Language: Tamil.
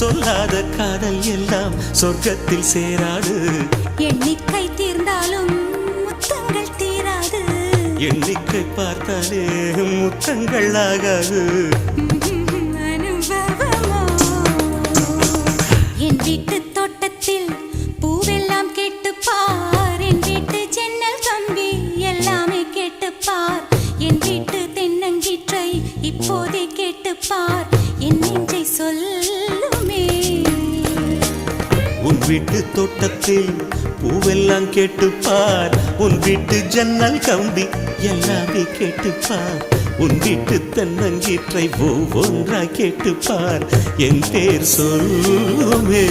சொல்லாத காதல் எல்லாம் சொர்க்கத்தில் சேராது. எண்ணிக்கை தீர்ந்தாலும் முத்தங்கள் தீராது. எண்ணிக்கை பார்த்தாலே முத்தங்கள் ஆகாது. அனுபவமோ என் வீட்டு தோட்டத்தில் பூவெல்லாம் கேட்டுப்பார். என் வீட்டு ஜன்னல் கம்பி எல்லாமே கேட்டுப்பார். என் வீட்டு தென்னங்கீற்றை இப்போதே கேட்டுப்பார். என் நெஞ்சை சொல்லுமே. உன் வீட்டு தோட்டத்தில் பூவெல்லாம் கேட்டுப்பார். உன் வீட்டு ஜன்னல் கம்பி எல்லாமே கேட்டுப்பார். உன் வீட்டு தென்னங்கீற்றை ஒவ்வொன்றா கேட்டுப்பார். என் பேர் சொல்லுமே.